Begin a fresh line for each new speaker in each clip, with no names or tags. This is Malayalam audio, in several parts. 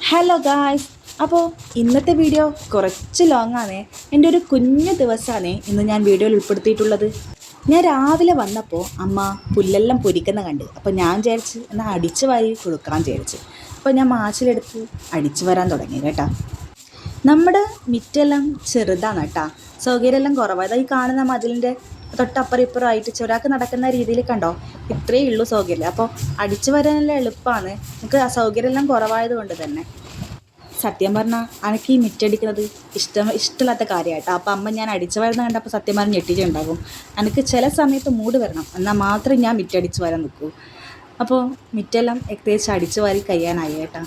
Hello guys. അപ്പോൾ ഇന്നത്തെ വീഡിയോ കുറച്ച് ലോങ്ങാണ്. എൻ്റെ ഒരു കുഞ്ഞു ദിവസമാണ് ഇന്ന് ഞാൻ വീഡിയോയിൽ ഉൾപ്പെടുത്തിയിട്ടുള്ളത്. ഞാൻ രാവിലെ വന്നപ്പോൾ അമ്മ പുല്ലെല്ലാം പൊരിക്കുന്ന കണ്ട്. അപ്പോൾ ഞാൻ വിചാരിച്ച് എന്നാൽ അടിച്ചു വാരി കൊടുക്കാൻ വിചാരിച്ച്. അപ്പോൾ ഞാൻ മാച്ചിലെടുത്ത് അടിച്ചു വരാൻ തുടങ്ങി കേട്ടോ. നമ്മുടെ മിറ്റെല്ലാം ചെറുതാണ് കേട്ടോ, സൗകര്യമെല്ലാം കുറവാണ്. ഈ കാണുന്ന മതിലിൻ്റെ തൊട്ടപ്പുറം ഇപ്പുറമായിട്ട് ചൊരാക്ക് നടക്കുന്ന രീതിയിൽ കണ്ടോ, ഇത്രയേ ഉള്ളൂ സൗകര്യം. അപ്പോൾ അടിച്ചു വരാനെല്ലാം എളുപ്പമാണ്, നമുക്ക് ആ സൗകര്യമെല്ലാം കുറവായത് കൊണ്ട് തന്നെ. സത്യം പറഞ്ഞാൽ എനിക്ക് ഈ മിറ്റടിക്കുന്നത് ഇഷ്ടമില്ലാത്ത കാര്യമായിട്ടോ. അപ്പോൾ അമ്മ ഞാൻ അടിച്ചു വരുന്ന കണ്ടപ്പോൾ സത്യം പറഞ്ഞ് ഞെട്ടിയിട്ടുണ്ടാകും. എനിക്ക് ചില സമയത്ത് മൂഡ് വരണം, എന്നാൽ മാത്രം ഞാൻ മിറ്റടിച്ചു വരാൻ നിൽക്കൂ. അപ്പോൾ മിറ്റെല്ലാം ഏകദേശം അടിച്ചു വാരി കഴിയാനായി കേട്ടോ.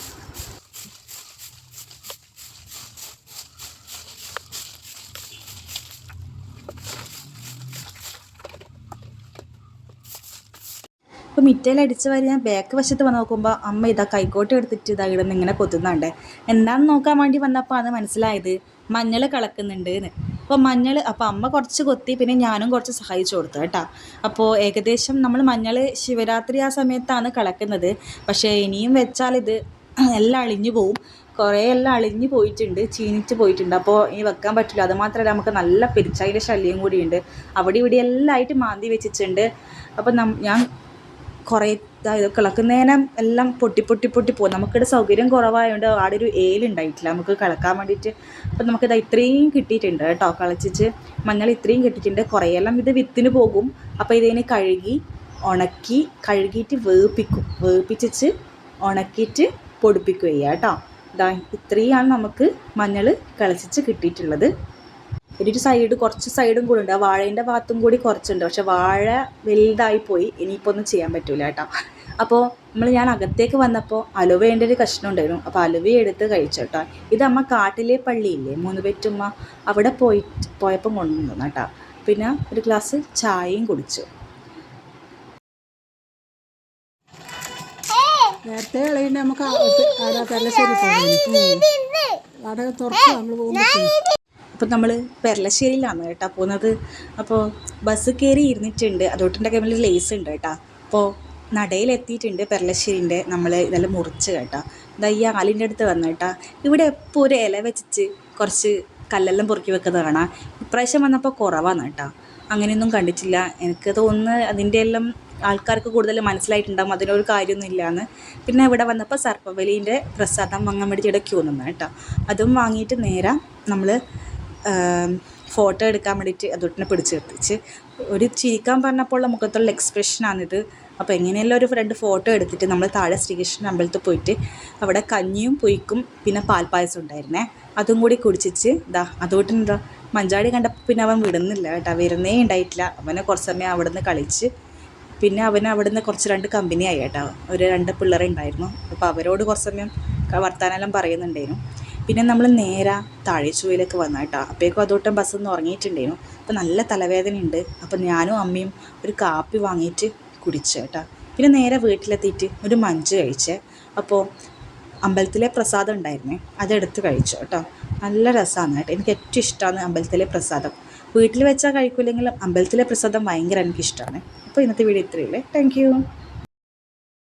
അപ്പോൾ മിറ്റയിൽ അടിച്ച് വാരി ഞാൻ ബാക്ക് വശത്ത് വന്ന് നോക്കുമ്പോൾ അമ്മ ഇതാ കൈക്കോട്ട് എടുത്തിട്ട് ഇതാ ഇടുന്ന് ഇങ്ങനെ കൊത്തുന്നുണ്ട്. എന്താണെന്ന് നോക്കാൻ വേണ്ടി വന്നപ്പോൾ അത് മനസ്സിലായത് മഞ്ഞൾ കളക്കുന്നുണ്ട് എന്ന്. അപ്പോൾ അമ്മ കുറച്ച് കൊത്തി, പിന്നെ ഞാനും കുറച്ച് സഹായിച്ചു കൊടുത്തു കേട്ടോ. അപ്പോൾ ഏകദേശം നമ്മൾ മഞ്ഞൾ ശിവരാത്രി ആ സമയത്താണ് കളക്കുന്നത്. പക്ഷേ ഇനിയും വെച്ചാൽ ഇത് എല്ലാം അളിഞ്ഞു പോവും. കുറേ എല്ലാം അളിഞ്ഞു പോയിട്ടുണ്ട്, ചീനിച്ച് പോയിട്ടുണ്ട്. അപ്പോൾ ഇനി വെക്കാൻ പറ്റില്ല. അതുമാത്രമല്ല നമുക്ക് നല്ല പെരിച്ചായിൻ്റെ ശല്യം കൂടിയുണ്ട്. അവിടെ ഇവിടെ എല്ലാം ആയിട്ട് മാന്തി വെച്ചിട്ടുണ്ട്. അപ്പോൾ ഞാൻ കുറേ ഇതായത് കിളക്കുന്നതിനെ എല്ലാം പൊട്ടി പോകും. നമുക്കിവിടെ സൗകര്യം കുറവായതുകൊണ്ട് അവിടെ ഒരു ഏലുണ്ടായിട്ടില്ല നമുക്ക് കിളക്കാൻ വേണ്ടിയിട്ട്. അപ്പോൾ നമുക്കിത് ഇത്രയും കിട്ടിയിട്ടുണ്ട് കേട്ടോ, കളിച്ചിട്ട് മഞ്ഞൾ ഇത്രയും കിട്ടിയിട്ടുണ്ട്. കുറേയെല്ലാം ഇത് വിത്തിന് പോകും. അപ്പോൾ ഇതിനെ കഴുകിയിട്ട് വേപ്പിച്ചിട്ട് ഉണക്കിയിട്ട് പൊടിപ്പിക്കുക കേട്ടോ. ഇതാ ഇത്രയാണ് നമുക്ക് മഞ്ഞൾ കളിച്ചിട്ട് കിട്ടിയിട്ടുള്ളത്. ഒരു സൈഡ് കുറച്ച് സൈഡും കൂടി ഉണ്ട്, ആ വാഴേൻ്റെ ഭാഗത്തും കൂടി കുറച്ചുണ്ട്. പക്ഷെ വാഴ വലുതായി പോയി, ഇനിയിപ്പോൾ ഒന്നും ചെയ്യാൻ പറ്റില്ല കേട്ടോ. അപ്പോൾ ഞാൻ അകത്തേക്ക് വന്നപ്പോൾ അലുവേൻ്റെ ഒരു കഷ്ണം ഉണ്ടായിരുന്നു. അപ്പോൾ അലുവ എടുത്ത് കഴിച്ചു കേട്ടോ. ഇത് അമ്മ കാട്ടിലെ പള്ളിയില്ലേ, 3 പെറ്റുമ്മ, അവിടെ പോയപ്പം കൊണ്ടുവന്നു കേട്ടോ. പിന്നെ ഒരു ഗ്ലാസ് ചായയും കുടിച്ചു.
നേരത്തെ നമുക്ക്
അപ്പോൾ നമ്മൾ പെരളശ്ശേരിയിലാണ് കേട്ടോ പോകുന്നത്. അപ്പോൾ ബസ് കയറി ഇരുന്നിട്ടുണ്ട്, അതോട്ടിൻ്റെ കയ്യിൽ ലേസ് ഉണ്ട് കേട്ടോ. അപ്പോൾ നടയിലെത്തിയിട്ടുണ്ട് പെരളശ്ശേരിൻ്റെ. നമ്മൾ ഇതെല്ലാം മുറിച്ച് കേട്ടോ. ഇതാ ഈ ആലിൻ്റെ അടുത്ത് വന്നു കേട്ടോ. ഇവിടെ എപ്പോൾ ഒരു ഇല വെച്ചിട്ട് കുറച്ച് കല്ലെല്ലാം പൊറുക്കി വെക്കുന്നത് കാണാം. ഇപ്രാവശ്യം വന്നപ്പോൾ കുറവാണ് കേട്ടോ, അങ്ങനെയൊന്നും കണ്ടിട്ടില്ല. എനിക്ക് തോന്നുന്നു അതിൻ്റെ എല്ലാം ആൾക്കാർക്ക് കൂടുതൽ മനസ്സിലായിട്ടുണ്ടാകും അതിനൊരു കാര്യമൊന്നും ഇല്ലയെന്ന്. പിന്നെ ഇവിടെ വന്നപ്പോൾ സർപ്പബലീൻ്റെ പ്രസാദം വാങ്ങാൻ വേണ്ടിയിട്ട് ക്യൂ നിന്ന് കേട്ടോ. അതും വാങ്ങിയിട്ട് നേരെ നമ്മൾ ഫോട്ടോ എടുക്കാൻ വേണ്ടിയിട്ട് അതോട്ടിനെ പിടിച്ച് നിർത്തിച്ച്. ഒരു ചിരിക്കാൻ പറഞ്ഞപ്പോൾ മുഖത്തുള്ള എക്സ്പ്രഷനാണിത്. അപ്പോൾ എങ്ങനെയല്ല ഒരു 2 ഫോട്ടോ എടുത്തിട്ട് നമ്മൾ താഴെ ശ്രീകൃഷ്ണൻ അമ്പലത്തിൽ പോയിട്ട് അവിടെ കഞ്ഞിയും പൊയ്ക്കും പിന്നെ പാൽപ്പായസം ഉണ്ടായിരുന്നേ, അതും കൂടി കുടിച്ചിട്ട് അതോട്ടിനെന്താ മഞ്ചാടി കണ്ടപ്പോൾ പിന്നെ അവൻ വിടുന്നില്ല കേട്ടോ, വരുന്നേ ഉണ്ടായിട്ടില്ല. അവനെ കുറച്ച് സമയം അവിടെ നിന്ന് കളിച്ച് പിന്നെ അവിടെ നിന്ന് കുറച്ച് 2 കമ്പനിയായി കേട്ടോ. ഒരു 2 പിള്ളേരുണ്ടായിരുന്നു. അപ്പോൾ അവരോട് കുറച്ച് സമയം വർത്താനെല്ലാം പറയുന്നുണ്ടായിരുന്നു. പിന്നെ നമ്മൾ നേരെ താഴേച്ചുവയിലേക്ക് വന്നു കേട്ടോ. അപ്പോഴേക്കും അതോട്ടും ബസ്സൊന്നും ഉറങ്ങിയിട്ടുണ്ടായിരുന്നു. അപ്പോൾ നല്ല തലവേദനയുണ്ട്. അപ്പോൾ ഞാനും അമ്മയും ഒരു കാപ്പി വാങ്ങിയിട്ട് കുടിച്ചു കേട്ടോ. പിന്നെ നേരെ വീട്ടിലെത്തിയിട്ട് ഒരു മഞ്ച് കഴിച്ചേ. അപ്പോൾ അമ്പലത്തിലെ പ്രസാദം ഉണ്ടായിരുന്നേ, അതെടുത്ത് കഴിച്ചു കേട്ടോ. നല്ല രസമാണ് കേട്ടോ, എനിക്ക് ഏറ്റവും ഇഷ്ടമാണ് അമ്പലത്തിലെ പ്രസാദം. വീട്ടിൽ വെച്ചാൽ കഴിക്കില്ലെങ്കിലും അമ്പലത്തിലെ പ്രസാദം ഭയങ്കര എനിക്കിഷ്ടമാണ്. അപ്പോൾ ഇന്നത്തെ വീഡിയോ ഇത്രയല്ലേ. Thank you.